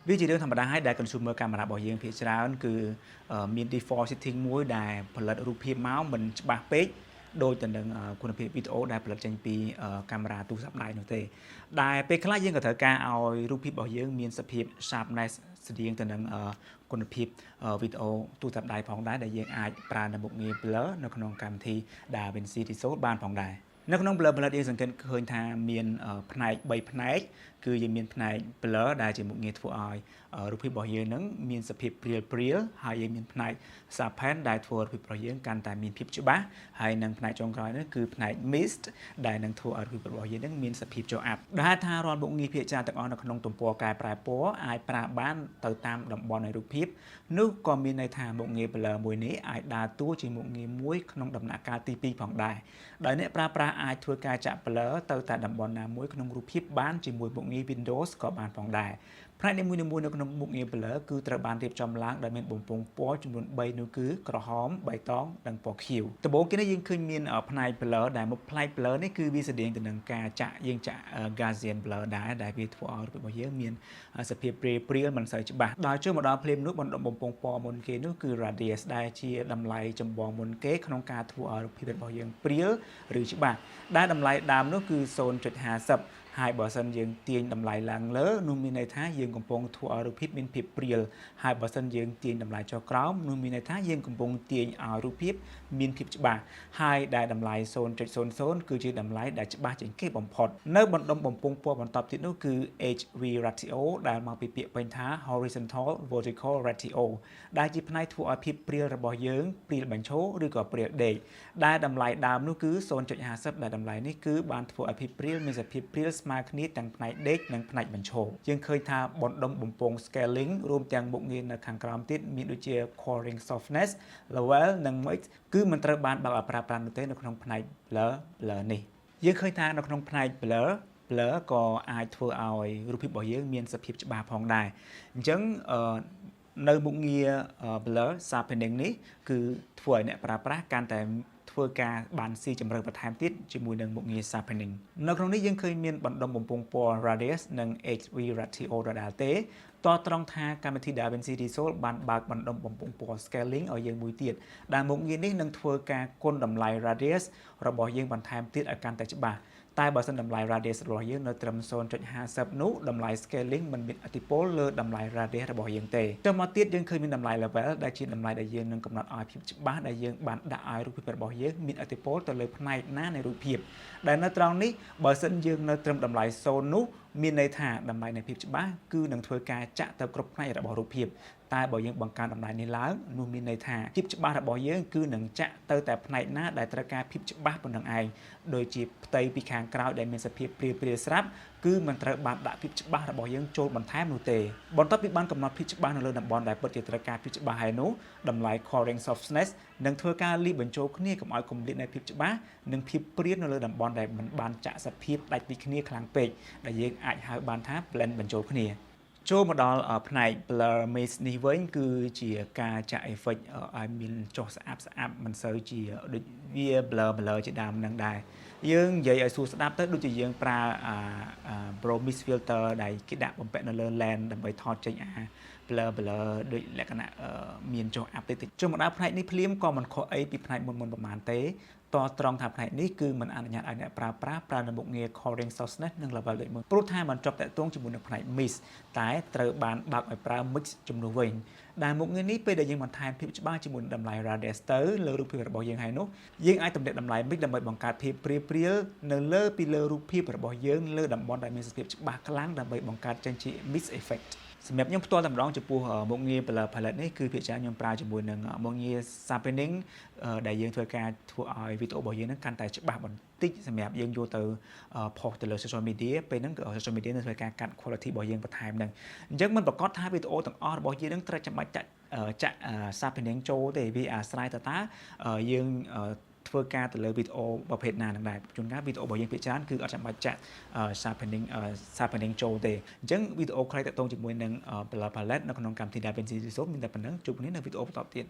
វាជារឿងធម្មតាហើយដែល consumer camera របស់យើងភាគច្រើនគឺមាន default setting មួយដែលផលិតរូបភាពមកមិនច្បាស់ពេកដូចទៅនឹងគុណភាពវីដេអូដែលផលិតចេញពីកាមេរ៉ាទូរស័ព្ទដៃនោះទេដែលពេលខ្លះយើងក៏ត្រូវការឲ្យរូបភាពរបស់យើងមានសភាព sharpness ស្តៀងទៅនឹងគុណភាពវីដេអូទូរស័ព្ទដៃផងដែរដែលយើងអាចប្រើនៅមុខងារ blur នៅក្នុងកម្មវិធី DaVinci Resolve បានផងដែរនៅក្នុង blur palette យើងសង្កេតឃើញថាមានផ្នែក3ផ្នែកគឺយើងមានផ្នែក blur ដែលជាមុខងារធ្វើឲ្យរូបភាពរបស់យើងនឹងមានសភាពព្រាលហើយយើងមានផ្នែក sharpen ដែលធ្វើរូបភាពរបស់យើងកាន់តែមានភាពច្បាស់ហើយនឹងផ្នែកចុងក្រោយនោះគឺផ្នែក mist ដែលនឹងធ្វើឲ្យរូបភាពរបស់យើងនឹងមានសភាពចូលអាប់ដែលថារាល់មុខងារភាគច្រើនទាំងអស់នៅក្នុងទំព័រកែប្រែពណ៌អាចប្រើបានទៅតាមតំបន់នៃរូបភាពនោះក៏មានន័យថាមុខងារ blur មួយនេះអាចដើរតួជាមុខងារមួយក្នុងដំណាក់កាលទី2ផងដែរដោយអ្នកប្រើប្រាស់អាចធ្វើការចាក់ blur ទៅតែតំបន់ណាមួយក្នុងរូបភាពបានជាមួយមុខងារ Windows ក៏បានផងដែរផ្នែកនីមួយៗនៅក្នុងមុខងារ blur គឺត្រូវបានរៀបចំឡើងដោយមានបំពង់ពណ៌ចំនួន3នោះគឺក្រហមបៃតងនិងពណ៌ខៀវដំបូងគេនេះយើងឃើញមានផ្នែក blur ដែលមុខផ្នែក blur នេះគឺវាស្តៀងទៅនឹងការចាក់យើងចាក់ Gaussian blur ដែរដែលវាធ្វើឲ្យរូបភាពរបស់យើងមានសភាពព្រាលមិនសូវច្បាស់ដល់ចូលមកដល់ភ្លាមនោះបណ្ដុំបំពង់ពណ៌មុនគេនោះគឺ radius ដែលជាតម្លៃចម្បងមុនគេក្នុងការធ្វើឲ្យរូបភាពរបស់យើងព្រាលឬច្បាស់ដែលតម្លៃដើមនោះគឺ 0.50ហើយបើសិនយើងទាញតម្លៃឡើងលើនោះមានន័យថាយើងកំពុងធ្វើឲ្យរូបភាពមានភាពព្រាលហើយបើសិនយើងទាញតម្លៃចុះក្រោមនោះមានន័យថាយើងកំពុងទាញឲ្យរូបភាពមានភាពច្បាស់ហើយដែលតម្លៃ 0.00 គឺជាតម្លៃដែលច្បាស់ជាងគេបំផុតនៅបណ្ដុំបំពង់ពណ៌បន្តទៀតនោះគឺ HV ratio ដែលមកពីពាក្យពេញថា horizontal vertical ratio ដែលជាផ្នែកធ្វើឲ្យភាពព្រាលរបស់យើងព្រាលបញ្ឈរឬក៏ព្រាលដេកដែលតម្លៃដើមនោះគឺ 0.50 ដែលតម្លៃនេះគឺបានធ្វើឲ្យភាពព្រាលមានសភាពព្រាលស្មើគ្នាទាំងផ្នែកដេកនិងផ្នែកបញ្ឈរយើងឃើញថាបណ្ដុំបំពង់ scaling រួមទាំងមុខងារនៅខាងក្រោមទៀតមានដូចជា coring softness level និង mix គឺមិនត្រូវបានបើកឲ្យប្រើប្រាស់នោះទេនៅក្នុងផ្នែក blur នេះយើងឃើញថានៅក្នុងផ្នែក blur ក៏អាចធ្វើឲ្យរូបភាពរបស់យើងមានសភាពច្បាស់ផងដែរអញ្ចឹងនៅមុខងារ blur sharpening នេះគឺធ្វើឲ្យអ្នកប្រើប្រាស់កាន់តែធ្វើការបានស៊ីជម្រៅបន្ថែមទៀតជាមួយនឹងមុខងារ sharpening នៅក្នុងនេះយើងឃើញមានបណ្ដុំបំពង់ពណ៌ radius និង HV ratio ដដែលទេតត្រង់ថាកម្មវិធី DaVinci Resolve បានបើកបណ្ដុំបំពង់ពណ៌ scaling ឲ្យយើងមួយទៀតដែលមុខងារនេះនឹងធ្វើការគុណតម្លៃ radius របស់យើងបន្ថែមទៀតឲ្យកាន់តែច្បាស់តែបើសិនតម្លៃ radius របស់យើងនៅត្រឹម 0.50 នោះតម្លៃ scaling មិនមានឥទ្ធិពលលើតម្លៃ radius របស់យើងទេចុះមកទៀតយើងឃើញមានតម្លៃ level ដែលជាតម្លៃដែលយើងនឹងកំណត់ឲ្យភាពច្បាស់ដែលយើងបានដាក់ឲ្យរូបភាពរបស់យើងមានឥទ្ធិពលទៅលើផ្នែកណានៃរូបភាពដែលនៅត្រង់នេះបើសិនយើងនៅត្រឹមតម្លៃ0នោះមានន័យថាតម្លៃនៃភាពច្បាស់គឺនឹងធ្វើការចាក់ទៅគ្រប់ផ្នែករបស់រូបភាពតែបើយើងបង្កើនតម្លៃនេះឡើងនោះមានន័យថាភាពច្បាស់របស់យើងគឺនឹងចាក់ទៅតែផ្នែកណាដែលត្រូវការភាពច្បាស់ប៉ុណ្ណឹងឯងដូចជាផ្ទៃពីខាងក្រោយដែលមានសភាពព្រាលស្រាប់គឺមិនត្រូវបានដាក់ភាពច្បាស់របស់យើងចូលបន្ថែមនោះទេបន្ទាប់ពីបានកំណត់ភាពច្បាស់នៅលើតំបន់ដែលពិតជាត្រូវការភាពច្បាស់ហើយនោះតម្លៃ coring softness នឹងធ្វើការលាយបញ្ចូលគ្នាកុំឲ្យគម្លាតនៃភាពច្បាស់និងភាពព្រាលនៅលើតំបន់ដែលមិនបានចាក់សភាពដាច់ពីគ្នាខ្លាំងពេកដែលយើងអាចហៅបានថា blend បញ្ចូលគ្នាចូលមកដល់ផ្នែក blur mix នេះវិញគឺជាការចាក់ effect ឲ្យមានចុះស្អាប់មិនសូវជាដូចវា blur ជាដើមនឹងដែរយើងនិយាយឲ្យសួរស្ដាប់ទៅដូចជាយើងប្រើ Pro Mix filter ដែលគេដាក់បំពាក់នៅលើ lens ដើម្បីថតចេញblur ដូចលក្ខណៈមានចុះអាប់តិចចុះមកដល់ផ្នែកនេះភ្លាមក៏មិនខុសអីពីផ្នែកមុនប្រហែលទេតត្រង់ថាផ្នែកនេះគឺមិនអនុញ្ញាតឲ្យអ្នកប្រើនៅមុខងារ coring softness និង level ដូចមុនព្រោះថាมันជាប់តាក់ទងជាមួយនឹងផ្នែក mix តែត្រូវបានបើកឲ្យប្រើ mix ជំនួសវិញដែលមុខងារនេះពេលដែលយើងបន្ថែមភាពច្បាស់ជាមួយនឹងតម្លៃ radius ទៅលើរូបភាពរបស់យើងហើយនោះយើងអាចទម្លាក់តម្លៃ mix ដើម្បីបង្កើតភាពព្រាលនៅលើពីលើរូបភាពរបស់យើងលើតំបន់ដែលមានសភាពច្បាស់ខ្លាំងដើម្បីបង្កើតចេញជា mix effectសម្រាប់ខ្ញុំផ្ទាល់តែម្ដងចំពោះមុខងារ blur palette នេះគឺភាគច្រើនខ្ញុំប្រើជាមួយនឹងមុខងារ sharpening ដែលយើងធ្វើការធ្វើឲ្យវីដេអូរបស់យើងហ្នឹងកាន់តែច្បាស់បន្តិចសម្រាប់យើងយកទៅផុសទៅលើ social media ពេលហ្នឹងគឺ social media នឹងធ្វើការកាត់ quality របស់យើងបន្ថែមហ្នឹងអញ្ចឹងមិនប្រកាសថាវីដេអូទាំងអស់របស់យើងហ្នឹងត្រូវចាំបាច់ចាក់ sharpening ចូលទេវាអាស្រ័យទៅតើយើងធ្វើការទៅលើវីដេអូប្រភេទណានឹងដែរជួនកាលវីដេអូរបស់យើងភាគច្រើនគឺអត់ចាំបាច់ចាក់ sharpening ចូលទេអញ្ចឹងវីដេអូខ្លីតាក់ទងជាមួយនឹង blur palette នៅក្នុងកម្មវិធី DaVinci Resolve មានតែប៉ុណ្្នឹងជួបគ្នានៅវីដេអូបន្តទៀត